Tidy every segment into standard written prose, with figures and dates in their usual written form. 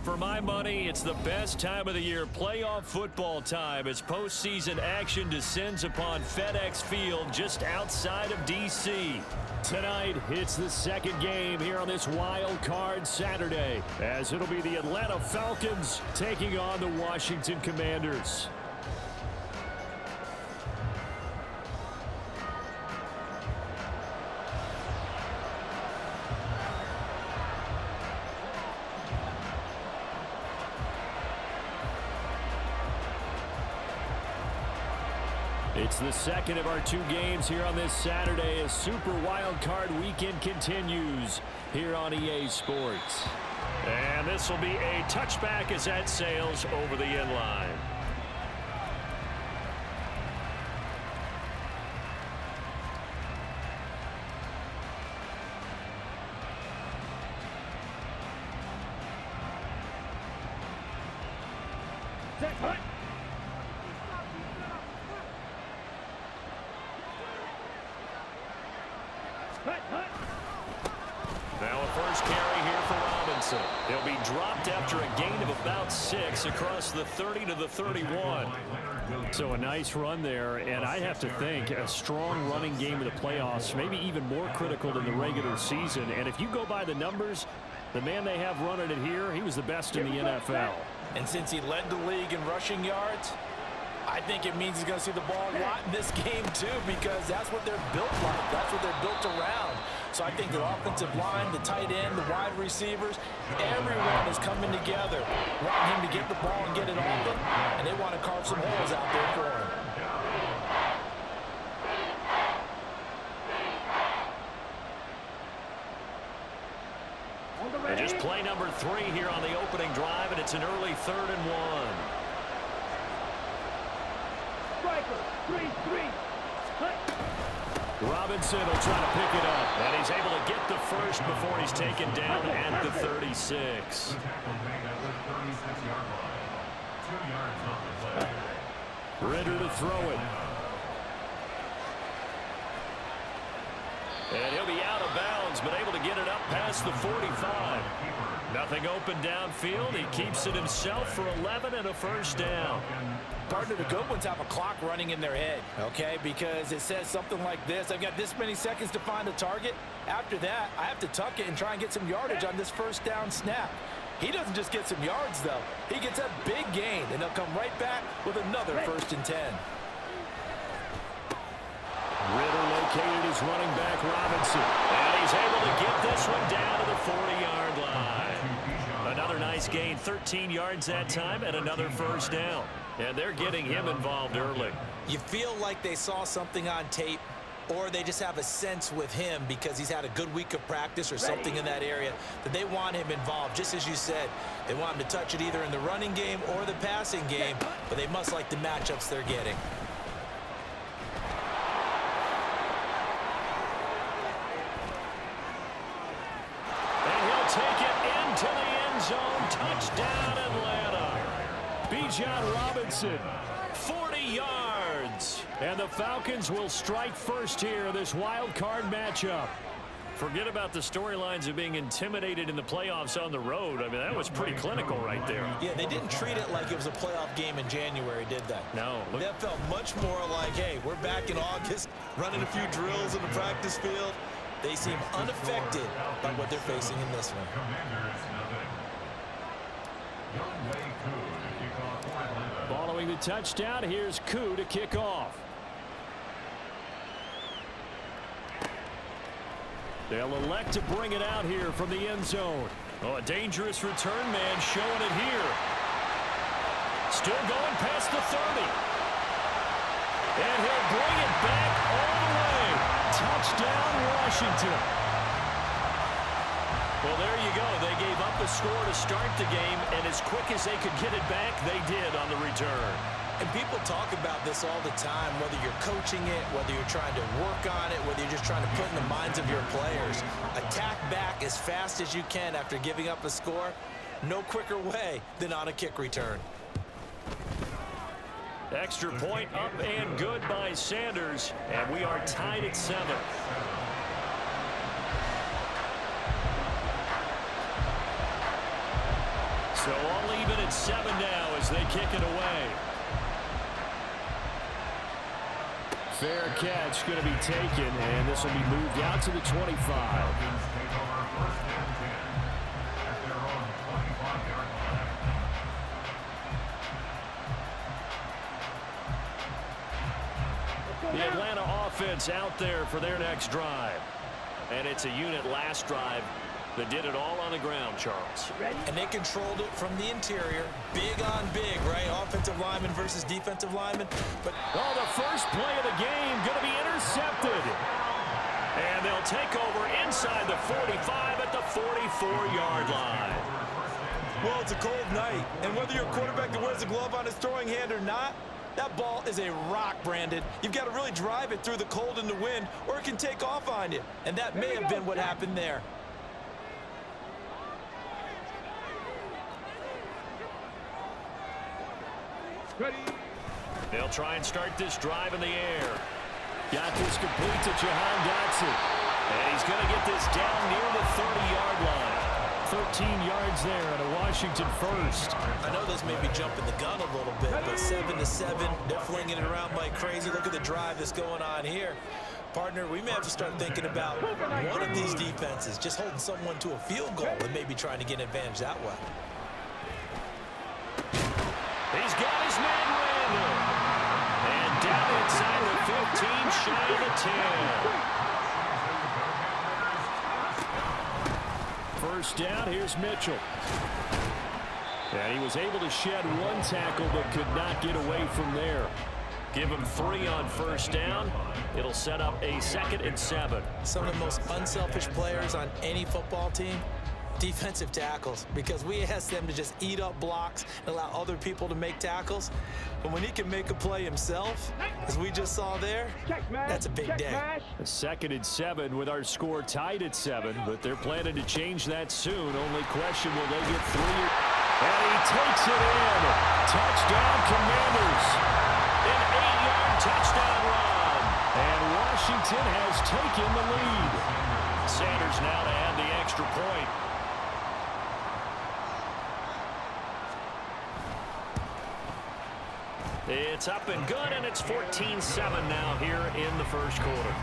For my money, it's the best time of the year, playoff football time, as postseason action descends upon FedEx Field just outside of D.C. Tonight, it's the second game here on this wild card Saturday, as it'll be the Atlanta Falcons taking on the Washington Commanders. It's the second of our two games here on this Saturday as Super Wild Card Weekend continues here on EA Sports. And this will be a touchback as that sails over the end line. Now a first carry here for Robinson. He'll be dropped after a gain of about 6 across the 30 to the 31. So a nice run there, and I have to think a strong running game of the playoffs, maybe even more critical than the regular season. And if you go by the numbers, the man they have running it here, he was the best in the NFL. And since he led the league in rushing yards, I think it means he's going to see the ball a lot in this game too, because that's what they're built like. That's what they're built around. So I think the offensive line, the tight end, the wide receivers, everyone is coming together, wanting him to get the ball and get it off him, and they want to carve some holes out there for him. And just play number 3 here on the opening drive, and it's an early 3rd and 1. Robinson will try to pick it up, and he's able to get the first before he's taken down at the 36. Ritter to throw it. And he'll be out of bounds, but able to get it up past the 45. Nothing open downfield. He keeps it himself for 11 and a first down. Partner, the good ones have a clock running in their head, okay? Because it says something like this. I've got this many seconds to find a target. After that, I have to tuck it and try and get some yardage on this first down snap. He doesn't just get some yards, though. He gets a big gain, and he'll come right back with another 1st and 10. Ritter located his running back, Robinson. And he's able to get this one down to the 40-yard line. Another nice gain, 13 yards that time, and another first down. And they're getting him involved early. You feel like they saw something on tape, or they just have a sense with him because he's had a good week of practice or something in that area that they want him involved. Just as you said, they want him to touch it either in the running game or the passing game, but they must like the matchups they're getting. Take it into the end zone. Touchdown, Atlanta. Bijan Robinson, 40 yards. And the Falcons will strike first here in this wild card matchup. Forget about the storylines of being intimidated in the playoffs on the road. I mean, that was pretty clinical right there. Yeah, they didn't treat it like it was a playoff game in January, did they? No. That felt much more like, hey, we're back in August, running a few drills in the practice field. They seem unaffected by what they're facing in this one. Following the touchdown, here's Koo to kick off. They'll elect to bring it out here from the end zone. Oh, a dangerous return man showing it here. Still going past the 30. And he'll bring it back all the way. Touchdown, Washington. Well, there you go. They gave up the score to start the game, and as quick as they could get it back, they did on the return. And people talk about this all the time, whether you're coaching it, whether you're trying to work on it, whether you're just trying to put in the minds of your players. Attack back as fast as you can after giving up a score. No quicker way than on a kick return. Extra point up and good by Sanders, and we are tied at 7. So all even at 7 now as they kick it away. Fair catch going to be taken, and this will be moved out to the 25. The Atlanta offense out there for their next drive. And it's a unit last drive that did it all on the ground, Charles. And they controlled it from the interior. Big on big, right? Offensive lineman versus defensive lineman. But the first play of the game going to be intercepted. And they'll take over inside the 45 at the 44-yard line. Well, it's a cold night. And whether you're a quarterback that wears a glove on his throwing hand or not, that ball is a rock, Brandon. You've got to really drive it through the cold and the wind, or it can take off on you. And that may have been what happened there. Ready. They'll try and start this drive in the air. Got this complete to Jahan Dotson. And he's going to get this down near the 30-yard line. 13 yards there and a Washington first. I know this may be jumping the gun a little bit, but 7-7, they're flinging it around like crazy. Look at the drive that's going on here. Partner, we may have to start thinking about one of these defenses, just holding someone to a field goal and maybe trying to get an advantage that way. He's got his man Randall. And down inside the 15, shy of the 10. First down, here's Mitchell. And he was able to shed one tackle but could not get away from there. Give him 3 on first down. It'll set up a 2nd and 7. Some of the most unselfish players on any football team, defensive tackles, because we ask them to just eat up blocks and allow other people to make tackles. But when he can make a play himself, as we just saw there, that's a big day. A 2nd and 7 with our score tied at 7, but they're planning to change that soon. Only question, will they get 3? And he takes it in. Touchdown, Commanders. An 8-yard touchdown run. And Washington has taken the lead. Sanders now to add the extra point. It's up and good, and it's 14-7 now here in the first quarter.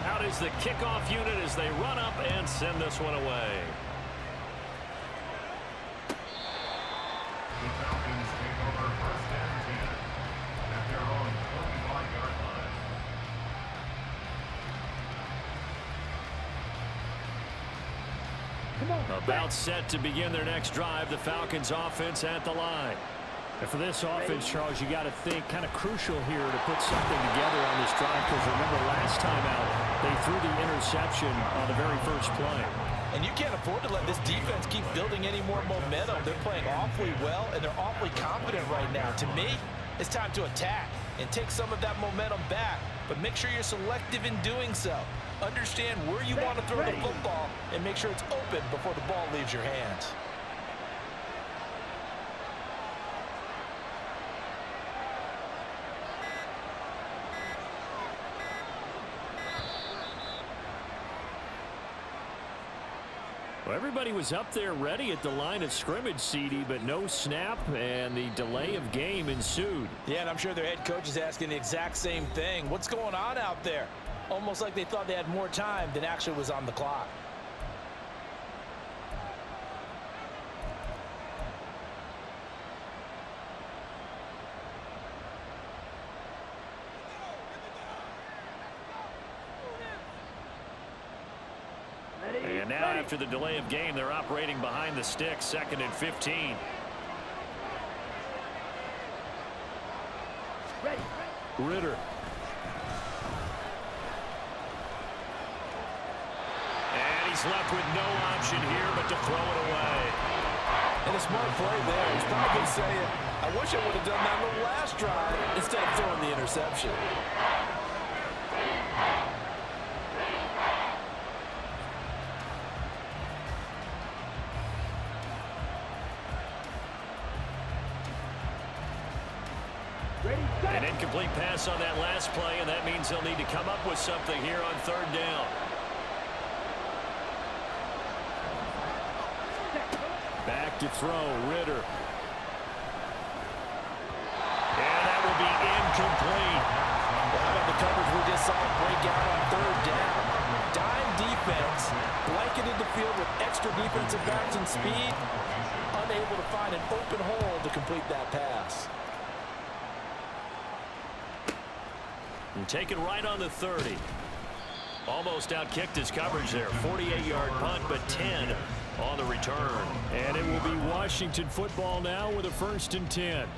Out is the kickoff unit as they run up and send this one away. About set to begin their next drive. The Falcons offense at the line. And for this offense, Charles, you got to think kind of crucial here to put something together on this drive, because remember last time out they threw the interception on the very first play. And you can't afford to let this defense keep building any more momentum. They're playing awfully well, and they're awfully confident right now. To me, it's time to attack and take some of that momentum back, but make sure you're selective in doing so. Understand where you want to throw the football and make sure it's open before the ball leaves your hands. Well, everybody was up there ready at the line of scrimmage, CD, but no snap, and the delay of game ensued. Yeah, and I'm sure their head coach is asking the exact same thing. What's going on out there? Almost like they thought they had more time than actually was on the clock. And now after the delay of game, they're operating behind the sticks, 2nd and 15. Ritter. And he's left with no option here but to throw it away. And a smart play there. He's probably saying, I wish I would have done that on the last drive instead of throwing the interception. An incomplete pass on that last play, and that means they'll need to come up with something here on third down. Back to throw, Ritter. And that will be incomplete. How about the coverage we just saw break out on third down? Dime defense, blanketed the field with extra defensive backs and speed, unable to find an open hole to complete that pass. And taken right on the 30. Almost outkicked his coverage there. 48-yard punt, but 10 on the return. And it will be Washington football now with a 1st and 10.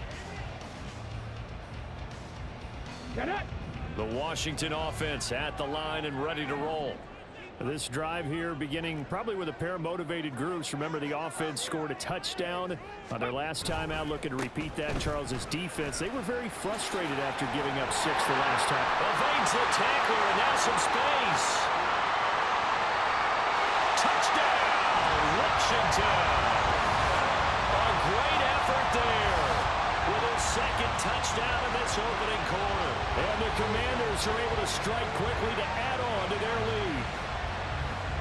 The Washington offense at the line and ready to roll. This drive here beginning probably with a pair of motivated groups. Remember, the offense scored a touchdown on their last time out, looking to repeat that in Charles's defense. They were very frustrated after giving up 6 the last time. Evades the tackler, and now some space. Touchdown, Washington. A great effort there with his 2nd touchdown in this opening quarter. And the Commanders are able to strike quickly to add on to their lead.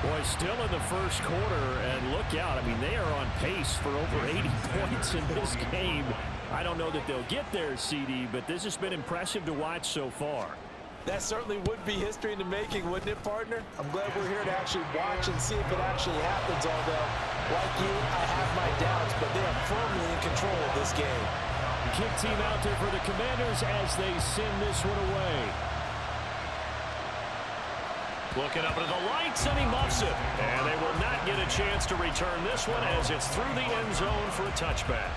Boy, still in the first quarter, and look out. I mean, they are on pace for over 80 points in this game. I don't know that they'll get there, CD, but this has been impressive to watch so far. That certainly would be history in the making, wouldn't it, partner? I'm glad we're here to actually watch and see if it actually happens, although, like you, I have my doubts, but they are firmly in control of this game. Kick team out there for the Commanders as they send this one away. Looking up into the lights, and he muffs it. And they will not get a chance to return this one as it's through the end zone for a touchback.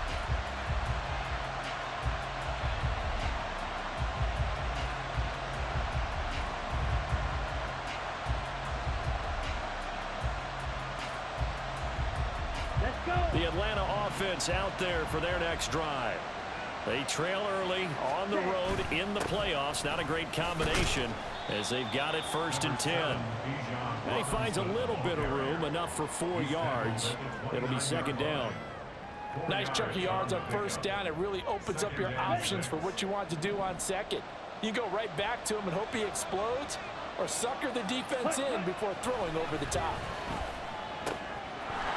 Let's go. The Atlanta offense out there for their next drive. They trail early on the road in the playoffs. Not a great combination as they've got it 1st and 10. And he finds a little bit of room, enough for 4 yards. It'll be 2nd down. Nice chunk of yards on 1st down. It really opens up your options for what you want to do on 2nd. You go right back to him and hope he explodes, or sucker the defense in before throwing over the top.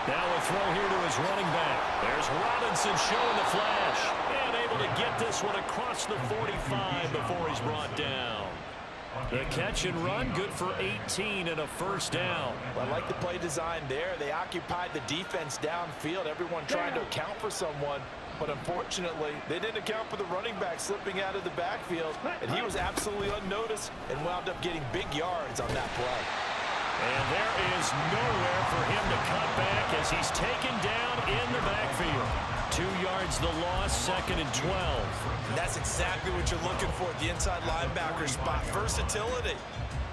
Now a throw here to his running back. There's Robinson showing the flash. And able to get this one across the 45 before he's brought down. The catch and run, good for 18 and a 1st down. Well, I like the play design there. They occupied the defense downfield, everyone trying to account for someone. But unfortunately, they didn't account for the running back slipping out of the backfield. And he was absolutely unnoticed and wound up getting big yards on that play. And there is nowhere for him to cut back as he's taken down in the backfield. 2 yards the loss, 2nd and 12. That's exactly what you're looking for at the inside linebacker spot. Versatility.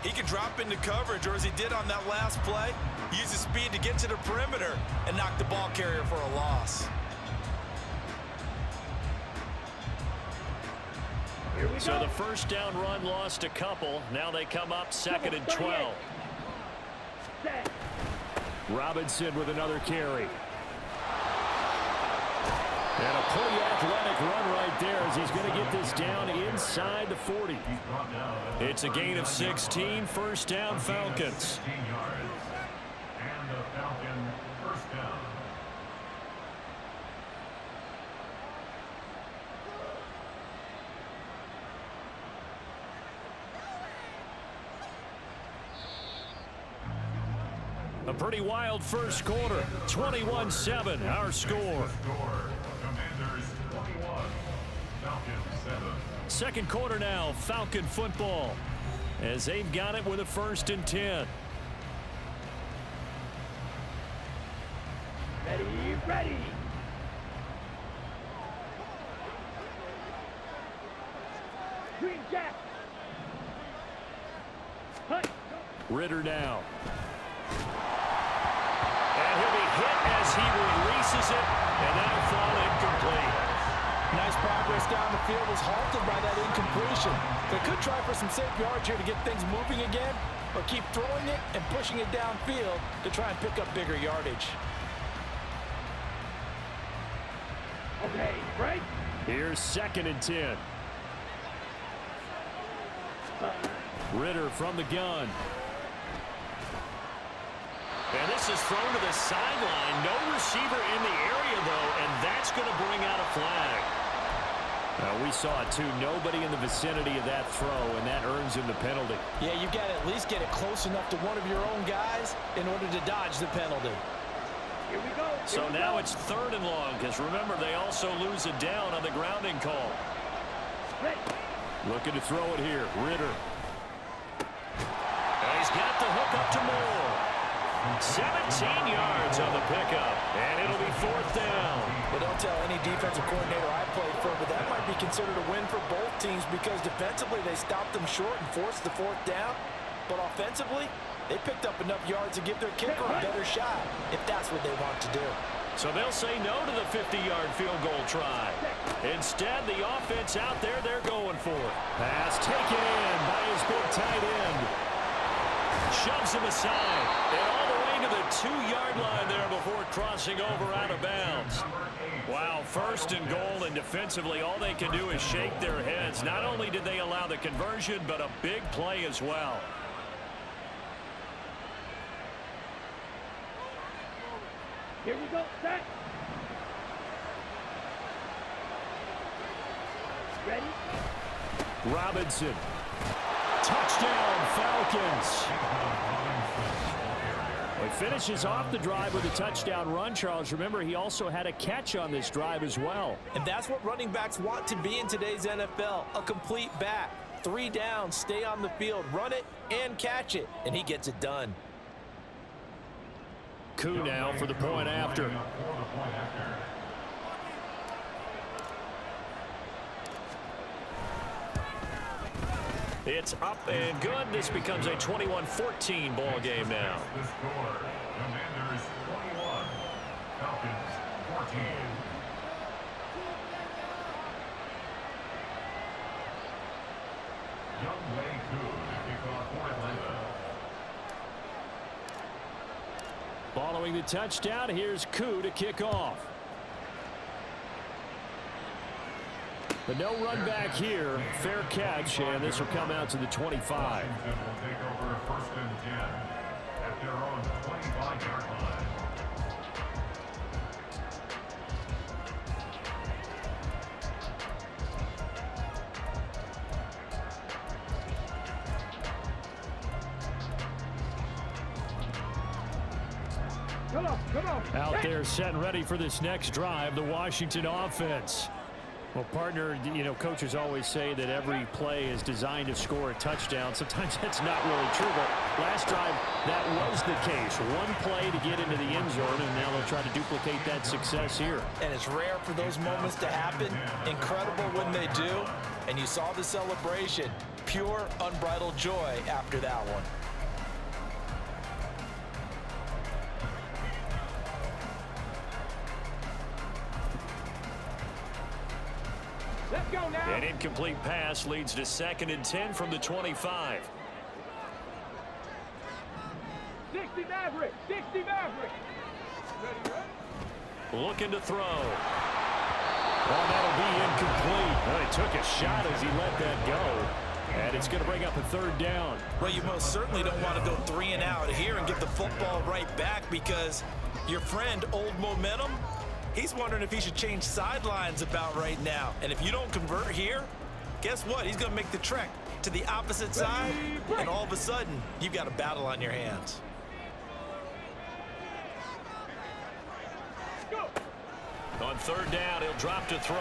He can drop into coverage, or as he did on that last play, use his speed to get to the perimeter and knock the ball carrier for a loss. So the 1st down run lost a couple. Now they come up 2nd and 12. Robinson with another carry. And a pretty athletic run right there as he's going to get this down inside the 40. It's a gain of 16, 1st down Falcons. A pretty wild first quarter. 21-7, our score. Second quarter now, Falcon football, as they've got it with a 1st and 10. Ready. Green Jack. Ritter now. And he'll be hit as he releases it, and that'll fall incomplete. Nice progress down the field was halted by that incompletion. They could try for some safe yards here to get things moving again, or keep throwing it and pushing it downfield to try and pick up bigger yardage. Okay, right. Here's 2nd and 10. Ritter from the gun. And this is thrown to the sideline. No receiver in the area, though, and that's going to bring out a flag. We saw it, too. Nobody in the vicinity of that throw, and that earns him the penalty. Yeah, you've got to at least get it close enough to one of your own guys in order to dodge the penalty. Here we go. So now it's 3rd and long, because remember, they also lose it down on the grounding call. Ready. Looking to throw it here. Ritter. And he's got the hook up to Moore. 17 yards on the pickup, and it'll be 4th down. Well, don't tell any defensive coordinator I played for, but that might be considered a win for both teams because defensively they stopped them short and forced the 4th down. But offensively, they picked up enough yards to give their kicker a better shot if that's what they want to do. So they'll say no to the 50-yard field goal try. Instead, the offense out there, they're going for it. Pass taken in by his big tight end. Shoves him aside. And all the way to the 2-yard line there before crossing over out of bounds. Wow, 1st and goal, and defensively all they can do is shake their heads. Not only did they allow the conversion, but a big play as well. Here we go. Set. Ready. Robinson. Touchdown, Falcons. He finishes off the drive with a touchdown run, Charles. Remember, he also had a catch on this drive as well. And that's what running backs want to be in today's NFL, a complete back. 3 downs, stay on the field, run it, and catch it, and he gets it done. Koo now for the point after. It's up and good. This becomes a 21-14 ball game now. The score, Commanders 21, Falcons 14. Youngway Koo to kick off for Atlanta. Following the touchdown, here's Koo to kick off. But no run back here. Fair catch, and this will come out to the 25. Washington will take over 1st and 10 at their own 25-yard line. Come on. Out there set and ready for this next drive, the Washington offense. Well, partner, you know, coaches always say that every play is designed to score a touchdown. Sometimes that's not really true, but last drive, that was the case. One play to get into the end zone, and now they'll try to duplicate that success here. And it's rare for those moments to happen. Incredible when they do. And you saw the celebration. Pure, unbridled joy after that one. Let's go now. An incomplete pass leads to 2nd and 10 from the 25. 60 Maverick. 60 Maverick. Ready. Looking to throw. Oh, that'll be incomplete. Well, he took a shot as he let that go. And it's going to bring up a 3rd down. Well, you most certainly don't want to go 3 and out here and get the football right back because your friend, Old Momentum, he's wondering if he should change sidelines about right now. And if you don't convert here, guess what? He's going to make the trek to the opposite side, and all of a sudden, you've got a battle on your hands. Go. On 3rd down, he'll drop to throw.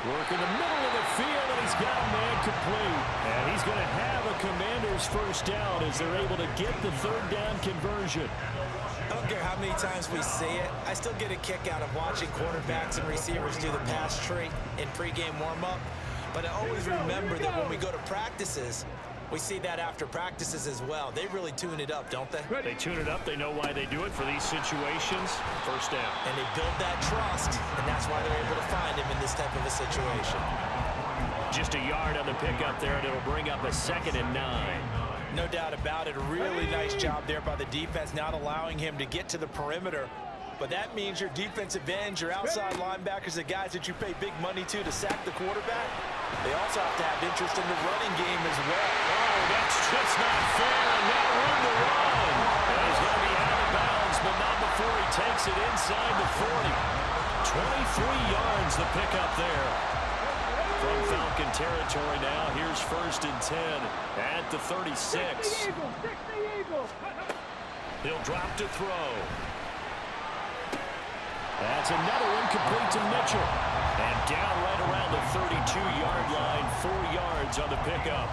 Work in the middle of the field, and he's got a man complete. And he's going to have a Commander's 1st down as they're able to get the 3rd down conversion. I don't care how many times we see it. I still get a kick out of watching quarterbacks and receivers do the pass tree in pregame warm-up. But I always remember that when we go to practices, we see that after practices as well. They really tune it up, don't they? They tune it up. They know why they do it for these situations. 1st down. And they build that trust, and that's why they're able to find him in this type of a situation. Just a yard on the pickup there, and it'll bring up a 2nd and 9. No doubt about it. A really nice job there by the defense, not allowing him to get to the perimeter But that means your defensive ends, your outside linebackers, the guys that you pay big money to sack the quarterback, they also have to have interest in the running game as well. Oh, that's just not fair, and now room to run. And he's going to be out of bounds, but not before he takes it inside the 40. 23 yards the pickup there. From Falcon territory now, here's 1st and 10 at the 36. He'll drop to throw. That's another incomplete to Mitchell. And down right around the 32-yard line, 4 yards on the pickup.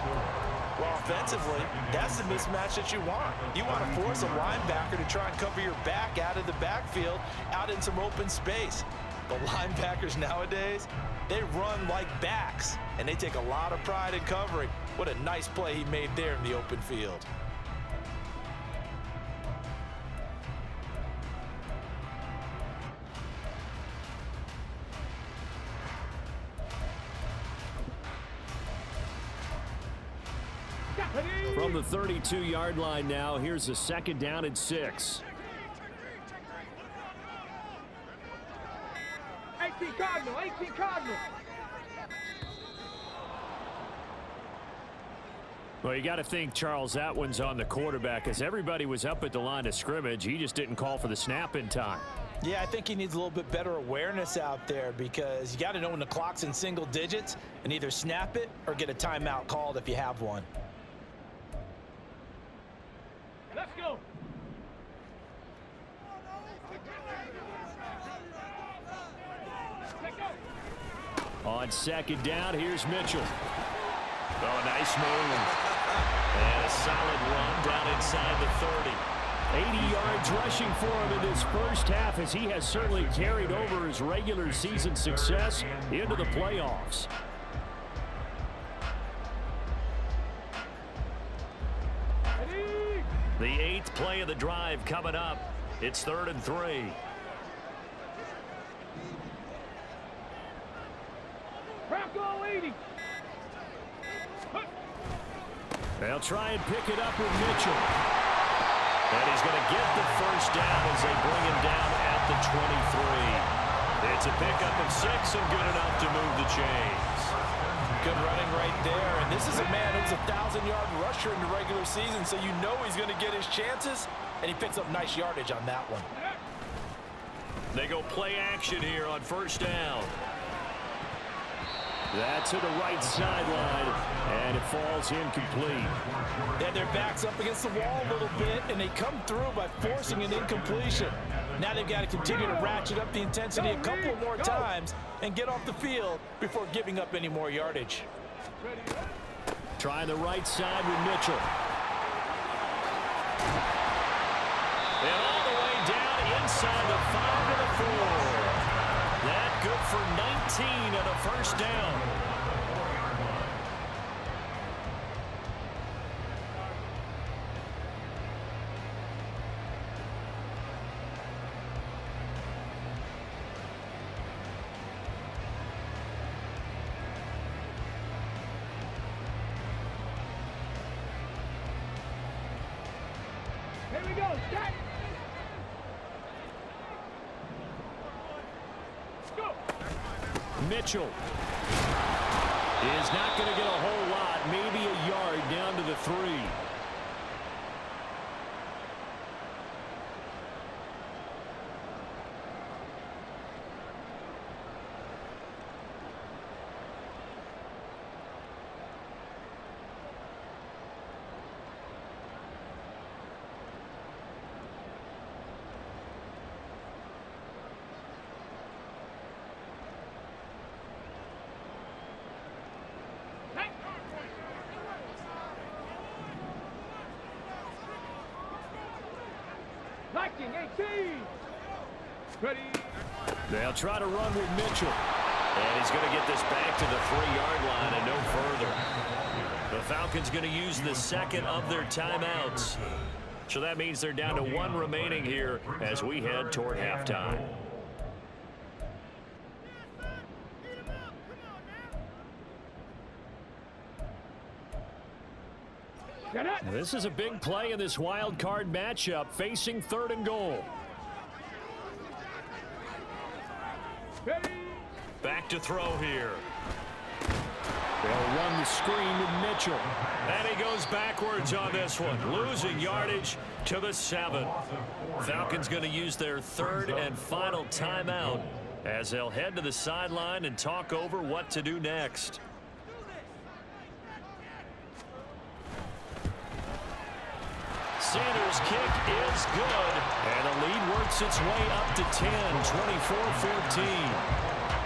Well, offensively, that's the mismatch that you want. You want to force a linebacker to try and cover your back out of the backfield, out in some open space. The linebackers nowadays, they run like backs, and they take a lot of pride in covering. What a nice play he made there in the open field. From the 32-yard line now, here's a 2nd down and 6. 18 Cardinal, 18 Cardinal. Well, you got to think, Charles, that one's on the quarterback, as everybody was up at the line of scrimmage. He just didn't call for the snap in time. Yeah, I think he needs a little bit better awareness out there, because you got to know when the clock's in single digits and either snap it or get a timeout called if you have one. Let's go. On 2nd down, here's Mitchell. Oh, nice move. And a solid run down inside the 30. 80 yards rushing for him in this first half, as he has certainly carried over his regular season success into the playoffs. The 8th play of the drive coming up. It's 3rd and 3. Bronco 80. They'll try and pick it up with Mitchell. And he's going to get the 1st down as they bring him down at the 23. It's a pickup of 6 and good enough to move the chains. Good running right there. And this is a man who's a 1,000-yard rusher in the regular season, so you know he's going to get his chances, and he picks up nice yardage on that one. They go play action here on 1st down. That's to the right sideline, and it falls incomplete. And their back's up against the wall a little bit, and they come through by forcing an incompletion. Now they've got to continue to ratchet up the intensity a couple more times and get off the field before giving up any more yardage. Trying the right side with Mitchell. And all the way down inside the 5 to the 4. That good for 19 and a 1st down. Here we go. Set. Go. Mitchell is not going to get a whole lot, maybe a yard down to the 3. Viking 18. Ready. They'll try to run with Mitchell. And he's going to get this back to the 3-yard line and no further. The Falcons going to use the 2nd of their timeouts. So that means they're down to 1 remaining here as we head toward halftime. This is a big play in this wild card matchup, facing 3rd and goal. Ready? Back to throw here. They'll run the screen with Mitchell. And he goes backwards on this one, losing yardage to the 7. Falcons going to use their third and final timeout as they'll head to the sideline and talk over what to do next. Sanders' kick is good, and the lead works its way up to 10, 24-14.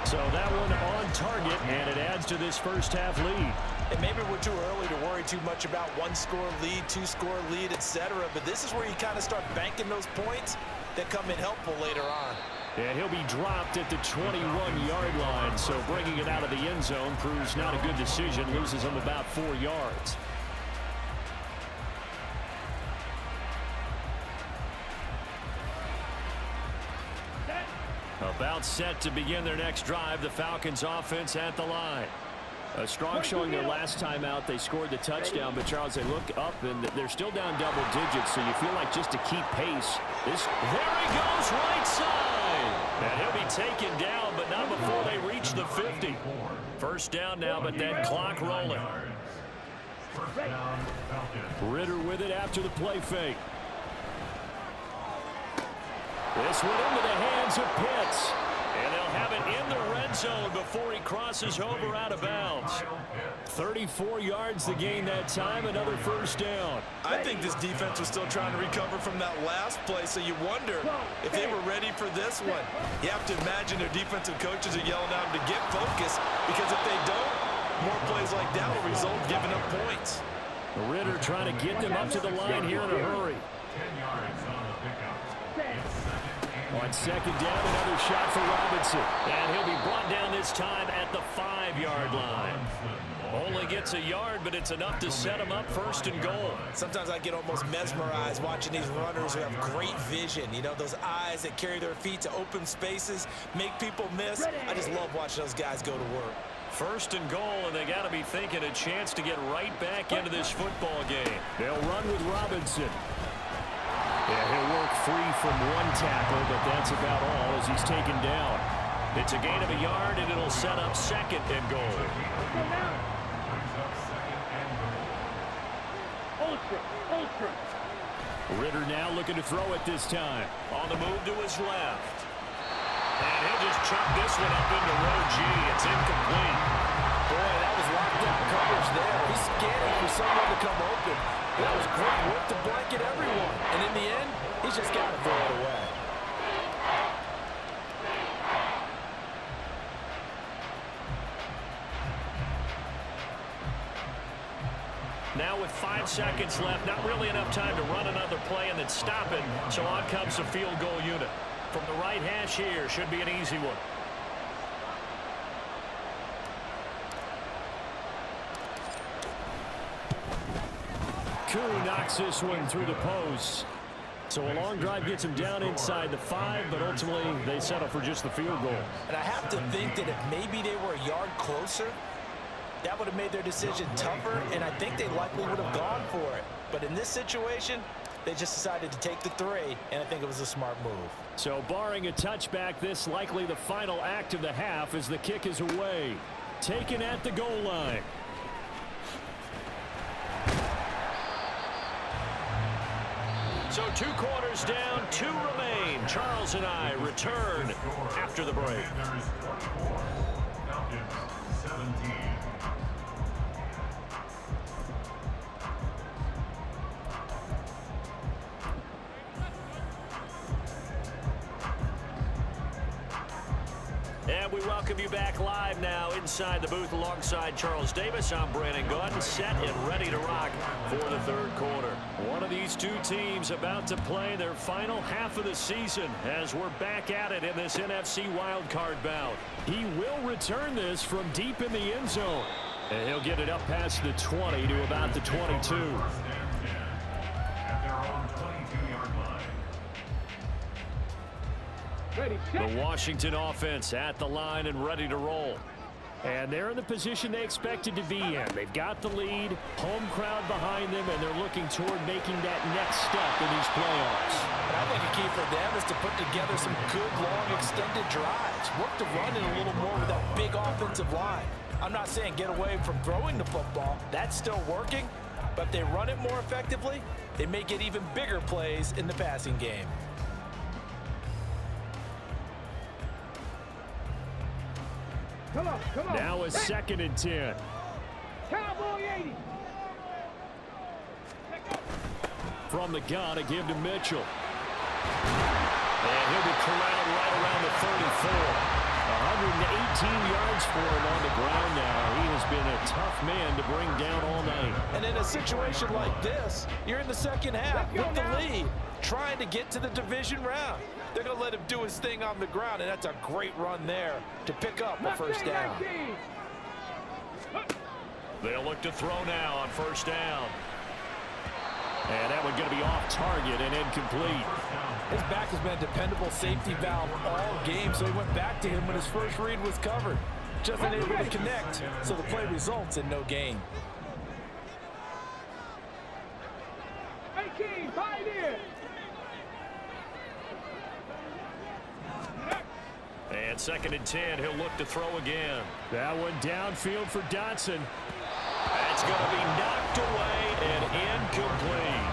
So that one on target, and it adds to this first half lead. And maybe we're too early to worry too much about one-score lead, two-score lead, etc. But this is where you kind of start banking those points that come in helpful later on. And he'll be dropped at the 21-yard line, so bringing it out of the end zone proves not a good decision, loses him about 4 yards. About set to begin their next drive, the Falcons offense at the line. A strong showing their last time out. They scored the touchdown, but Charles, they look up and they're still down double digits, so you feel like just to keep pace. There he goes, right side. And he'll be taken down, but not before they reach the 50. First down now, but that clock rolling. Ritter with it after the play fake. This one into the hands of Pitts. And they'll have it in the red zone before he crosses over out of bounds. 34 yards to gain that time, another first down. I think this defense was still trying to recover from that last play, so you wonder if they were ready for this one. You have to imagine their defensive coaches are yelling at them to get focused, because if they don't, more plays like that will result in giving up points. Ritter trying to get them up to the line here in a hurry. 10 yards on the pickup. On second down, another shot for Robinson. And he'll be brought down this time at the 5-yard line. Only gets a yard, but it's enough to set him up first and goal. Sometimes I get almost mesmerized watching these runners who have great vision. You know, those eyes that carry their feet to open spaces, make people miss. I just love watching those guys go to work. First and goal, and they got to be thinking a chance to get right back into this football game. They'll run with Robinson. Yeah, he'll work free from one tackle, but that's about all as he's taken down. It's a gain of a yard, and it'll set up second and goal. Ultra. Ritter now looking to throw it this time. On the move to his left. And he'll just chuck this one up into row G. It's incomplete. Boy, that was lockdown coverage there. He's scanning for someone to come open. That was great work to blanket everyone. And in the end, he's just got to throw it away. Now with 5 seconds left, not really enough time to run another play and then stop it. So on comes the field goal unit. From the right hash here, should be an easy one. Koo knocks this one through the post. So a long drive gets him down inside the 5, but ultimately they settle for just the field goal. And I have to think that if maybe they were a yard closer, that would have made their decision tougher, and I think they likely would have gone for it. But in this situation, they just decided to take the 3, and I think it was a smart move. So barring a touchback, this likely the final act of the half as the kick is away. Taken at the goal line. So 2 quarters down, 2 remain. Charles and I return after the break. Falcons 17. And we welcome you back live now inside the booth alongside Charles Davis. I'm Brandon Gordon, set and ready to rock for the 3rd quarter. One of these 2 teams about to play their final half of the season as we're back at it in this NFC wildcard bout. He will return this from deep in the end zone. And he'll get it up past the 20 to about the 22. First and 10 at their own 22-yard line. Ready, set. The Washington offense at the line and ready to roll. And they're in the position they expected to be in. They've got the lead, home crowd behind them, and they're looking toward making that next step in these playoffs. And I think a key for them is to put together some good, long, extended drives. Work the run in a little more with that big offensive line. I'm not saying get away from throwing the football. That's still working. But if they run it more effectively, they may get even bigger plays in the passing game. Come on, come on. Now a 2nd and 10. Cowboy 80. From the gun, a give to Mitchell. And he'll be corralled right around the 34. 118 yards for him on the ground now. He has been a tough man to bring down all night. And in a situation like this, you're in the second half with the lead, trying to get to the division round. They're going to let him do his thing on the ground, and that's a great run there to pick up a first down. They'll look to throw now on first down. And that one's going to be off target and incomplete. His back has been a dependable safety valve all game, so he went back to him when his first read was covered. Just unable to connect, so the play results in no gain. 18, Pioneer. And 2nd and 10, he'll look to throw again. That one downfield for Dotson. That's going to be knocked away and incomplete.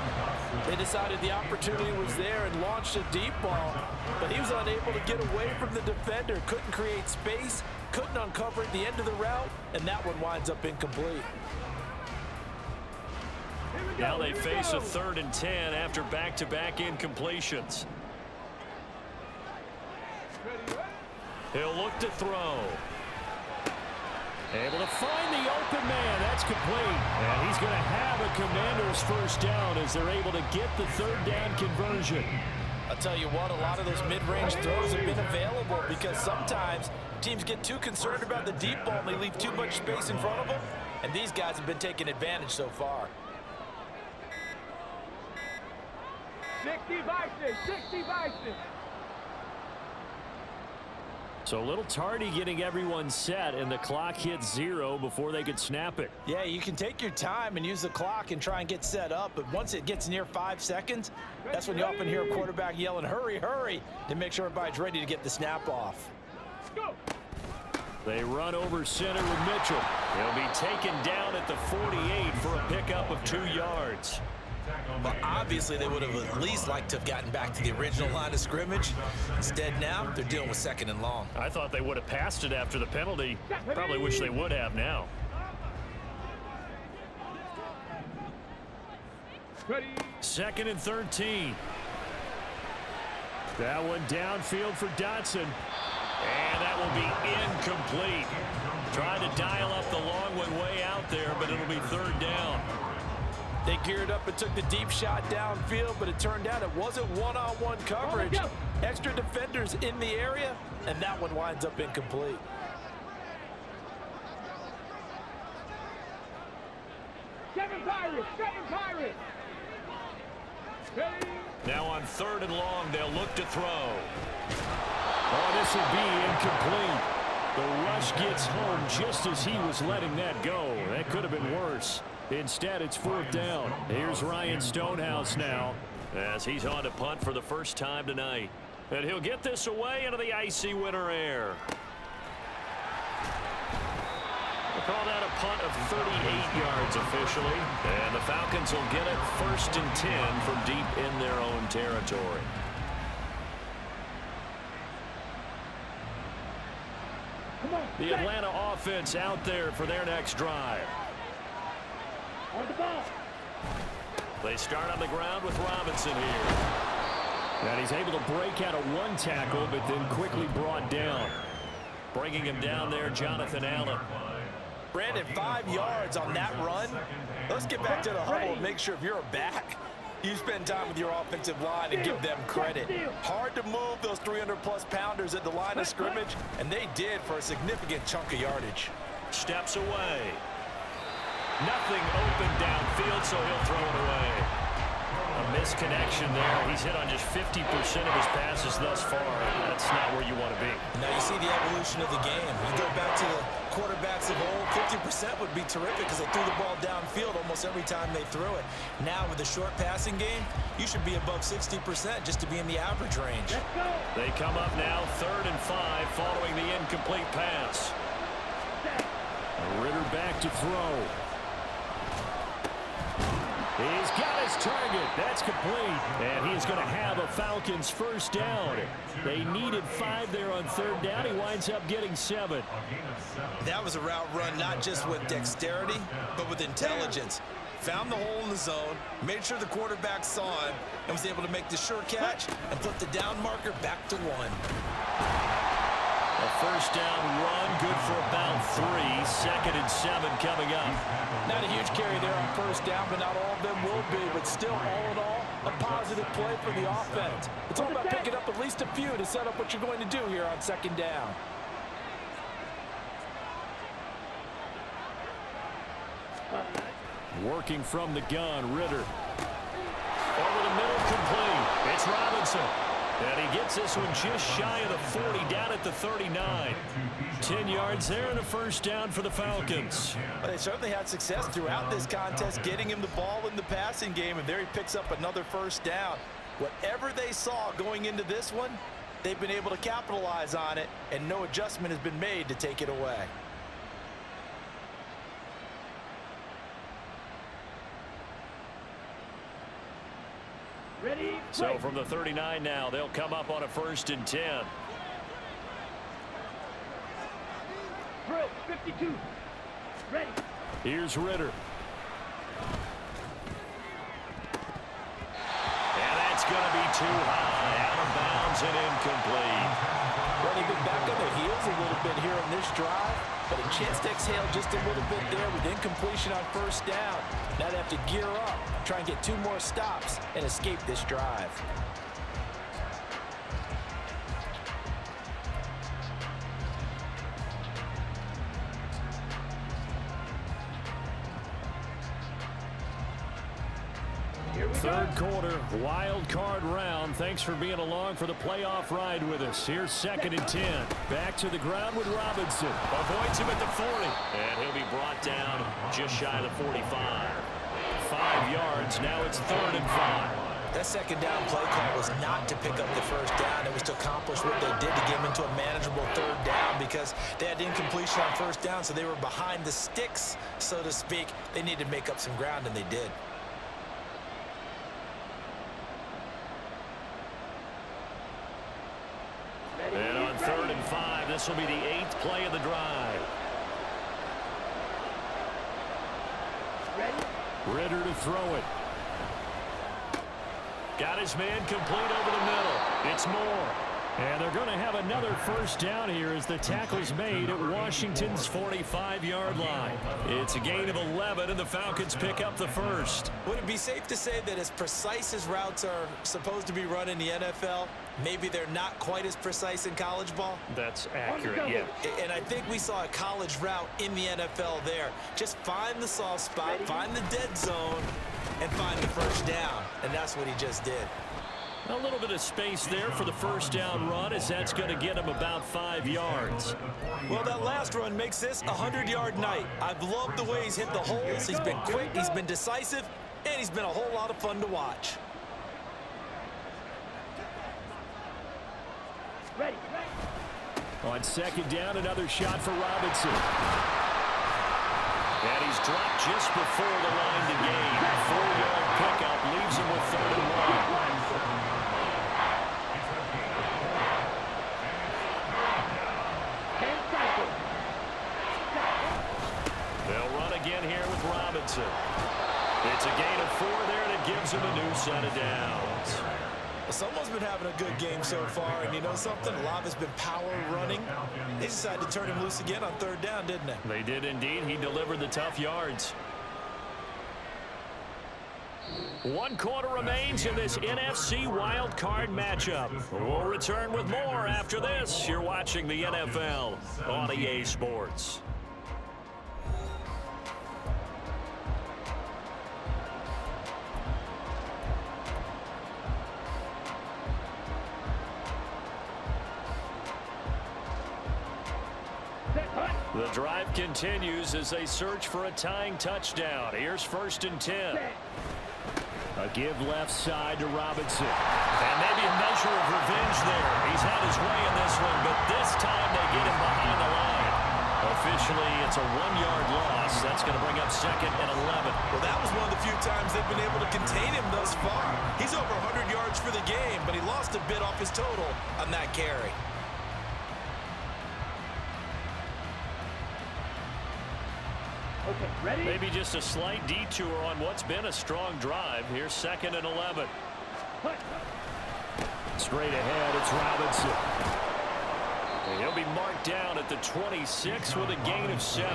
They decided the opportunity was there and launched a deep ball, but he was unable to get away from the defender, couldn't create space, couldn't uncover at the end of the route, and that one winds up incomplete. Now they face a 3rd and 10 after back-to-back incompletions. He'll look to throw. Able to find the open man. That's complete. And he's going to have a Commander's first down as they're able to get the 3rd down conversion. I'll tell you what, a lot of those mid-range throws have been available because sometimes teams get too concerned about the deep ball and they leave too much space in front of them. And these guys have been taking advantage so far. 60 Bison, 60 Bison. So a little tardy getting everyone set, and the clock hits 0 before they could snap it. Yeah, you can take your time and use the clock and try and get set up, but once it gets near 5 seconds, that's when you often hear a quarterback yelling, hurry, hurry, to make sure everybody's ready to get the snap off. Go. They run over center with Mitchell. He'll be taken down at the 48 for a pickup of 2 yards. Well, obviously they would have at least liked to have gotten back to the original line of scrimmage. Instead now, they're dealing with 2nd and long. I thought they would have passed it after the penalty. Probably wish they would have now. Ready. 2nd and 13. That one downfield for Dotson. And that will be incomplete. Trying to dial up the long one way out there, but it'll be 3rd down. They geared up and took the deep shot downfield, but it turned out it wasn't one-on-one coverage. Extra defenders in the area, and that one winds up incomplete. Seven Pirates. Ready. Now on 3rd and long, they'll look to throw. Oh, this will be incomplete. The rush gets home just as he was letting that go. That could have been worse. Instead, it's 4th down. Here's Ryan Stonehouse now as he's on to punt for the first time tonight. And he'll get this away into the icy winter air. We'll call that a punt of 38 yards officially. And the Falcons will get it 1st and 10 from deep in their own territory. The Atlanta offense out there for their next drive. On the ball. They start on the ground with Robinson here. And he's able to break out of 1 tackle, but then quickly brought down. Bringing him down there, Jonathan Allen. Brandon, 5 yards on that run. Let's get back to the huddle and make sure if you're a back, you spend time with your offensive line and give them credit. Hard to move those 300-plus pounders at the line of scrimmage, and they did for a significant chunk of yardage. Steps away. Nothing open downfield, so he'll throw it away. A misconnection there. He's hit on just 50% of his passes thus far. That's not where you want to be. Now you see the evolution of the game. You go back to the quarterbacks of old, 50% would be terrific because they threw the ball downfield almost every time they threw it. Now with the short passing game, you should be above 60% just to be in the average range. Let's go. They come up now 3rd and 5 following the incomplete pass. Ritter back to throw. He's got his target. That's complete. And he's going to have a Falcons first down. They needed 5 there on 3rd down. He winds up getting 7. That was a route run not just with dexterity, but with intelligence. Found the hole in the zone, made sure the quarterback saw him, and was able to make the sure catch and put the down marker back to 1. A first down run, good for about 3. 2nd and 7 coming up. Not a huge carry there on first down, but not all of them will be. But still, all in all, a positive play for the offense. It's all about picking up at least a few to set up what you're going to do here on 2nd down. Working from the gun, Ritter. Over the middle, complete. It's Robinson. And he gets this one just shy of the 40, down at the 39. 10 yards there and a first down for the Falcons. Well, they certainly had success throughout this contest, getting him the ball in the passing game, and there he picks up another first down. Whatever they saw going into this one, they've been able to capitalize on it, and no adjustment has been made to take it away. Ready? So from the 39 now, they'll come up on a 1st and 10. Drill 52. Ready. Here's Ritter. And that's going to be too high. Out of bounds and incomplete. Well, they've been back on their heels a little bit here on this drive, but a chance to exhale just a little bit there with incompletion on first down. Now they have to gear up, try and get 2 more stops and escape this drive. Third quarter, wild card round. Thanks for being along for the playoff ride with us. Here's 2nd and 10. Back to the ground with Robinson. Avoids him at the 40. And he'll be brought down just shy of the 45. 5 yards. Now it's 3rd and 5. That 2nd down play call was not to pick up the first down. It was to accomplish what they did to get them into a manageable 3rd down because they had incompletion on first down, so they were behind the sticks, so to speak. They needed to make up some ground, and they did. And on 3rd and 5, this will be the 8th play of the drive. Ready. Ritter to throw it. Got his man complete over the middle. It's Moore. And they're going to have another first down here as the tackle's made at Washington's 45-yard line. It's a gain of 11, and the Falcons pick up the first. Would it be safe to say that as precise as routes are supposed to be run in the NFL, maybe they're not quite as precise in college ball? That's accurate, yeah. And I think we saw a college route in the NFL there. Just find the soft spot, find the dead zone, and find the first down. And that's what he just did. A little bit of space there for the first down run, as that's going to get him about 5 yards. Well, that last run makes this a 100-yard night. I've loved the way he's hit the holes. He's been quick, he's been decisive, and he's been a whole lot of fun to watch. Ready. On 2nd down, another shot for Robinson. And he's dropped just before the line to gain. 4-yard pickup leaves him with 3rd and 1. They'll run again here with Robinson. It's a gain of 4 there, and it gives him a new set of downs. Someone's been having a good game so far, and you know something? A lot of it's been power running. They decided to turn him loose again on 3rd down, didn't they? They did indeed. He delivered the tough yards. 1 quarter remains in this NFC wild card matchup. We'll return with more after this. You're watching the NFL on EA Sports. Set, hunt. The drive continues as they search for a tying touchdown. Here's 1st and 10. A give left side to Robinson. And maybe a measure of revenge there. He's had his way in this one, but this time they get him behind the line. Officially, it's a 1-yard loss. That's going to bring up 2nd and 11. Well, that was one of the few times they've been able to contain him thus far. He's over 100 yards for the game, but he lost a bit off his total on that carry. Okay, ready? Maybe just a slight detour on what's been a strong drive. Here's 2nd and 11. Straight ahead, it's Robinson. And he'll be marked down at the 26 with a gain of 7.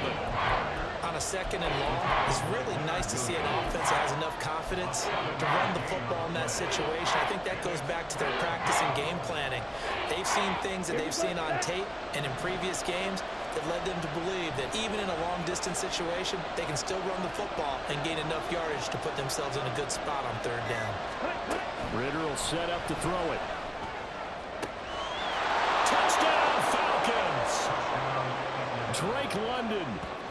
On a 2nd and long, it's really nice to see an offense that has enough confidence to run the football in that situation. I think that goes back to their practice and game planning. They've seen things that they've seen on tape and in previous games that led them to believe that even in a long-distance situation, they can still run the football and gain enough yardage to put themselves in a good spot on 3rd down. Ritter will set up to throw it. Touchdown, Falcons! Drake London,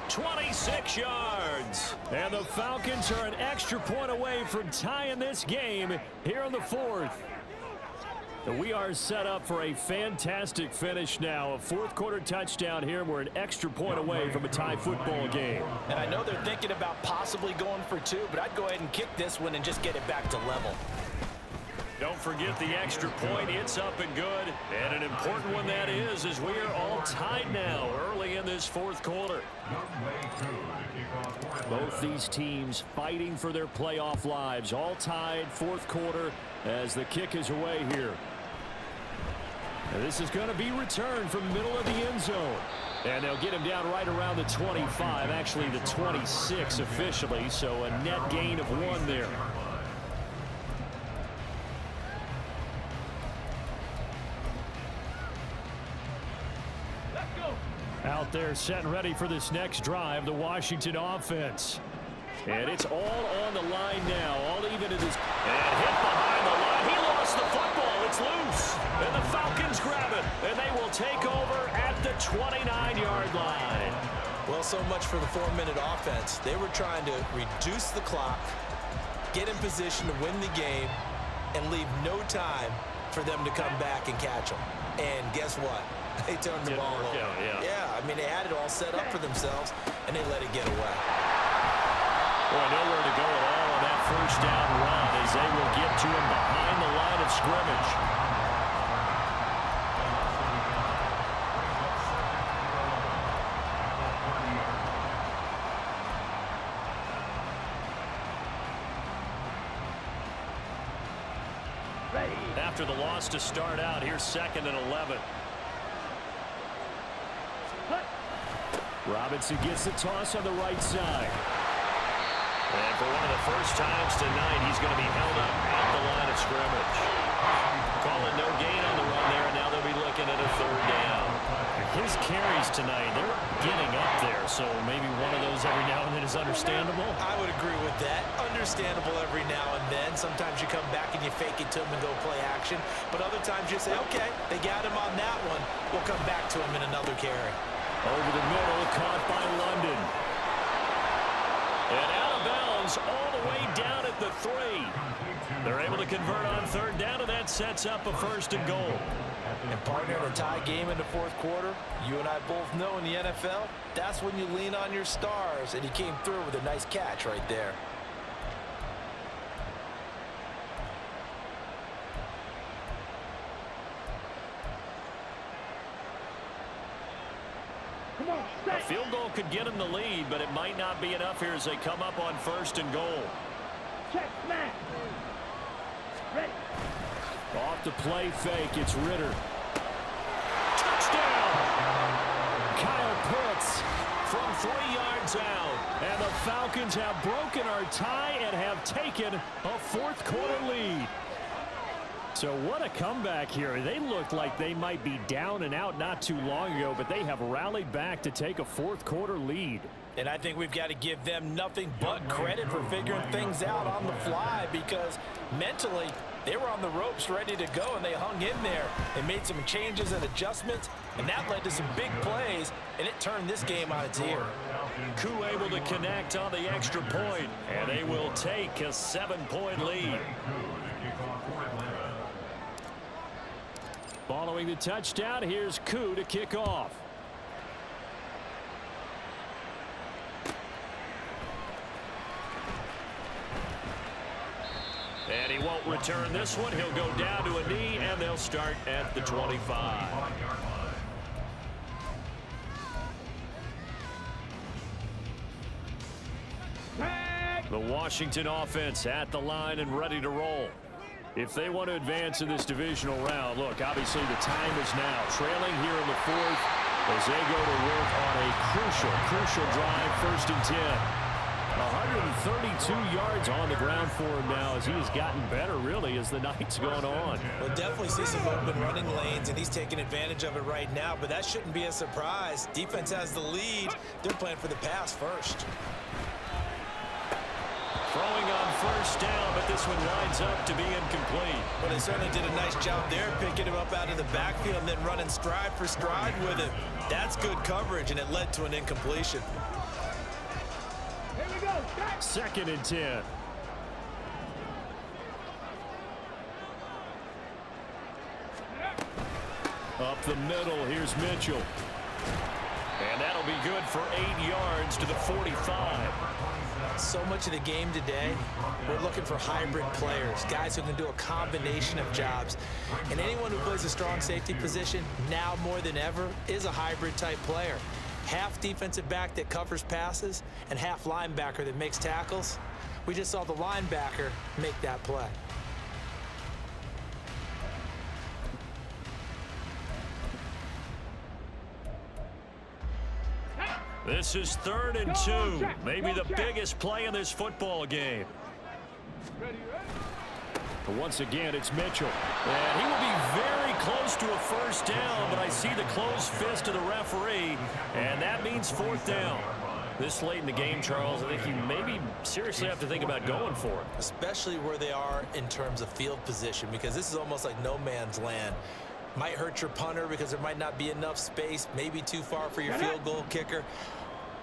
26 yards. And the Falcons are an extra point away from tying this game here in the 4th. We are set up for a fantastic finish now. A 4th quarter touchdown here. We're an extra point away from a tie football game. And I know they're thinking about possibly going for 2, but I'd go ahead and kick this one and just get it back to level. Don't forget the extra point. It's up and good. And an important one that is, as we are all tied now early in this 4th quarter. Both these teams fighting for their playoff lives. All tied, 4th quarter as the kick is away here. And this is going to be returned from the middle of the end zone. And they'll get him down right around the 25, actually the 26 officially, so a net gain of 1 there. Out there set and ready for this next drive, the Washington offense. And it's all on the line now, all even in this. And hit behind the line. He lost the football. It's loose. And the Falcons grab it. And they will take over at the 29-yard line. Well, so much for the 4-minute offense. They were trying to reduce the clock, get in position to win the game, and leave no time for them to come back and catch them. And guess what? They turned the ball over. Yeah, I mean, they had it all set up for themselves, and they let it get away. Boy, nowhere to go at all on that 1st down run as they will get to him behind the line of scrimmage. After the loss to start out, here's 2nd and 11. Robinson gets the toss on the right side. And for one of the first times tonight, he's going to be held up at the line of scrimmage. Calling no gain on the run there, and now they'll be looking at a 3rd down. His carries tonight, they're getting up there, so maybe one of those every now and then is understandable. I would agree with that. Understandable every now and then. Sometimes you come back and you fake it to him and go play action. But other times you say, okay, they got him on that one. We'll come back to him in another carry. Over the middle, caught by London. And out of bounds all the way down at the 3. They're able to convert on 3rd down, and that sets up a 1st and goal. And partner, in a tie game in the 4th quarter, you and I both know in the NFL, that's when you lean on your stars, and he came through with a nice catch right there. A field goal could get him the lead, but it might not be enough here as they come up on 1st and goal. Check, smash. Ready. Off the play fake, it's Ritter. Touchdown! Kyle Pitts from 3 yards out. And the Falcons have broken our tie and have taken a 4th quarter lead. So what a comeback here. They looked like they might be down and out not too long ago, but they have rallied back to take a 4th quarter lead. And I think we've got to give them nothing but credit for figuring things out on the fly, because mentally They were on the ropes ready to go, and they hung in there. They made some changes and adjustments, and that led to some big plays, and it turned this game on its ear. Koo able to connect on the extra point, and they will take a 7-point lead. Following the touchdown, here's Koo to kick off. And he won't return this one. He'll go down to a knee, and they'll start at the 25. The Washington offense at the line and ready to roll. If they want to advance in this divisional round, look, obviously the time is now. Trailing here in the fourth as they go to work on a crucial drive, 1st and 10. 132 yards on the ground for him now as he has gotten better, really, as the night's gone on. We'll definitely see some open running lanes, and he's taking advantage of it right now, but that shouldn't be a surprise. Defense has the lead. They're playing for the pass first. Throwing on 1st down, but this one winds up to be incomplete. Well, they certainly did a nice job there, picking him up out of the backfield and then running stride for stride with him. That's good coverage, and it led to an incompletion. 2nd and 10. Up the middle, here's Mitchell. And that'll be good for 8 yards to the 45. So much of the game today, we're looking for hybrid players, guys who can do a combination of jobs. And anyone who plays a strong safety position, now more than ever, is a hybrid type player. Half defensive back that covers passes and half linebacker that makes tackles. We just saw the linebacker make that play. This is 3rd and 2. Maybe the biggest play in this football game. But once again, it's Mitchell. And he will be very close to a 1st down, but I see the closed fist of the referee, and that means 4th down. This late in the game, Charles, I think you maybe seriously have to think about going for it. Especially where they are in terms of field position, because this is almost like no man's land. Might hurt your punter because there might not be enough space, maybe too far for your field goal kicker.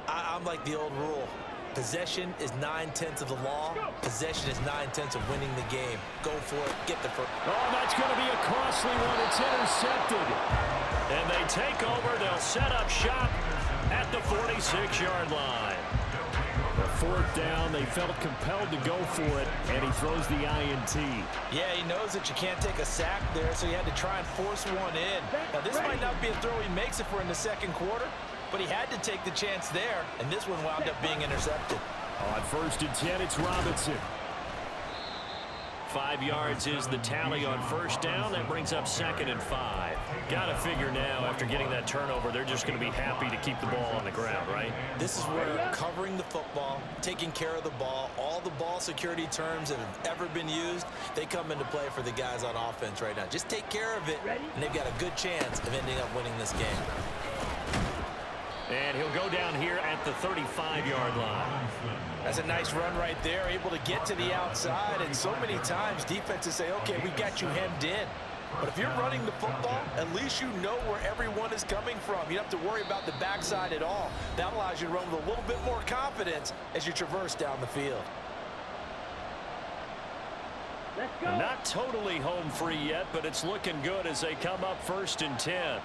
I'm like the old rule. Possession is 9/10 of the law. Possession is 9/10 of winning the game. Go for it. Get the first. Oh, that's going to be a costly one. It's intercepted. And they take over. They'll set up shop at the 46-yard line. The 4th down, they felt compelled to go for it, and he throws the INT. Yeah, he knows that you can't take a sack there, so he had to try and force one in. Now, this might not be a throw he makes if we're in the 2nd quarter, but he had to take the chance there, and this one wound up being intercepted. On 1st and 10, it's Robinson. 5 yards is the tally on 1st down. That brings up 2nd and 5. Got to figure now, after getting that turnover, they're just going to be happy to keep the ball on the ground, right? This is where covering the football, taking care of the ball, all the ball security terms that have ever been used, they come into play for the guys on offense right now. Just take care of it, and they've got a good chance of ending up winning this game. And he'll go down here at the 35-yard line. That's a nice run right there, able to get to the outside, and so many times defenses say, okay, we got you hemmed in. But if you're running the football, at least you know where everyone is coming from. You don't have to worry about the backside at all. That allows you to run with a little bit more confidence as you traverse down the field. Let's go. Not totally home free yet, but it's looking good as they come up 1st and 10.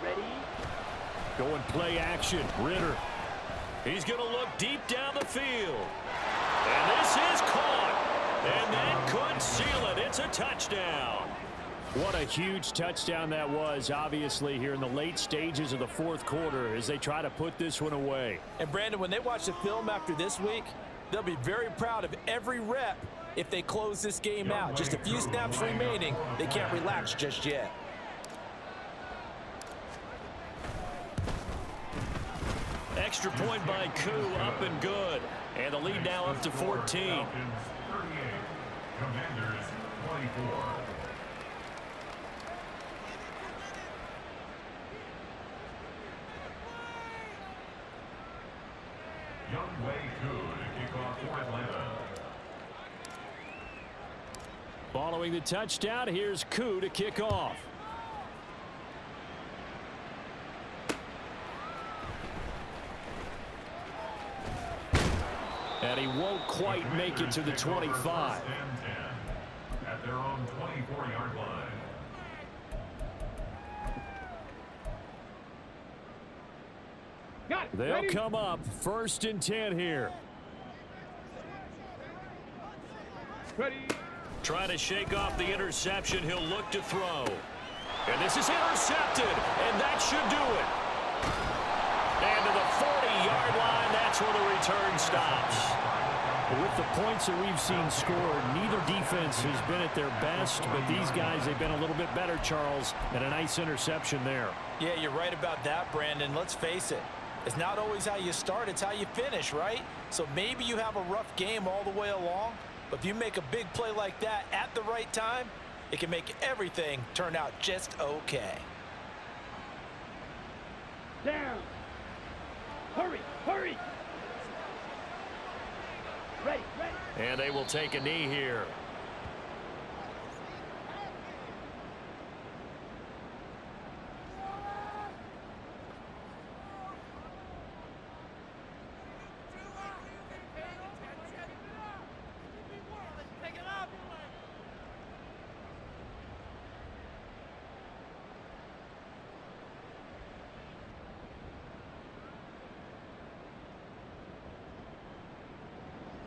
Ready? Going play action. Ritter. He's going to look deep down the field. And this is caught. And that could seal it. It's a touchdown. What a huge touchdown that was, obviously, here in the late stages of the 4th quarter as they try to put this one away. And, Brandon, when they watch the film after this week, they'll be very proud of every rep if they close this game out. Just a few snaps remaining. They can't relax just yet. Extra point by Koo, up and good. And the lead now up to 14. Falcons 38, Commanders 24. Young Wei Koo to kick off for Atlanta. Following the touchdown, here's Koo to kick off. And he won't quite make it to the 25. At their own 24-yard line. They'll come up 1st and 10 here. Trying to shake off the interception. He'll look to throw. And this is intercepted. And that should do it. And to the 40-yard line, that's where the return stops. With the points that we've seen scored, neither defense has been at their best, but these guys, they've been a little bit better, Charles, and a nice interception there. Yeah, you're right about that, Brandon. Let's face it. It's not always how you start, it's how you finish, right? So maybe you have a rough game all the way along, but if you make a big play like that at the right time, it can make everything turn out just okay. Down. Hurry, hurry. Ready, ready. And they will take a knee here.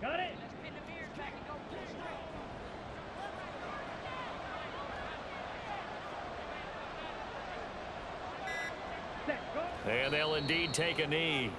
Got it. Set, go. And they'll indeed take a knee.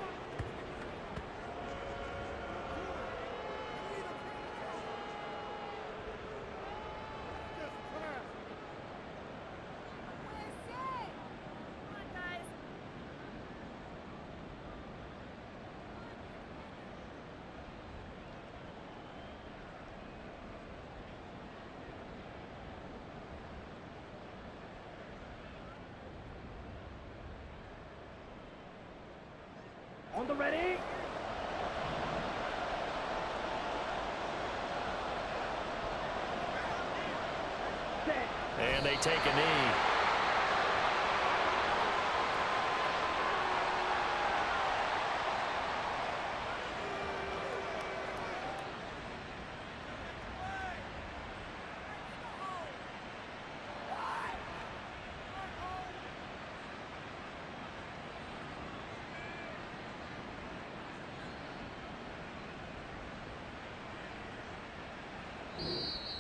On the ready. Set. And they take a knee.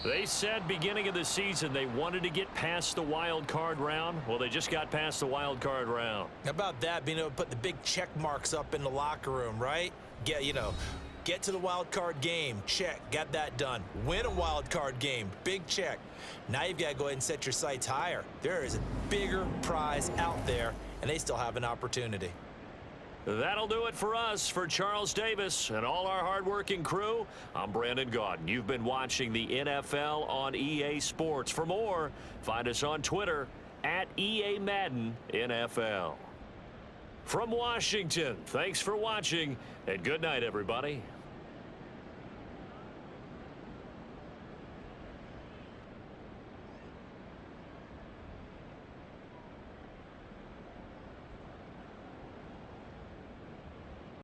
They said beginning of the season they wanted to get past the wild card round. Well, they just got past the wild card round. How about that, being able to put the big check marks up in the locker room, right? Get to the wild card game, check, got that done. Win a wild card game, big check. Now you've got to go ahead and set your sights higher. There is a bigger prize out there, and they still have an opportunity. That'll do it for us. For Charles Davis and all our hardworking crew, I'm Brandon Gaudin. You've been watching the NFL on EA Sports. For more, find us on Twitter at EA Madden NFL. From Washington, thanks for watching, and good night, everybody.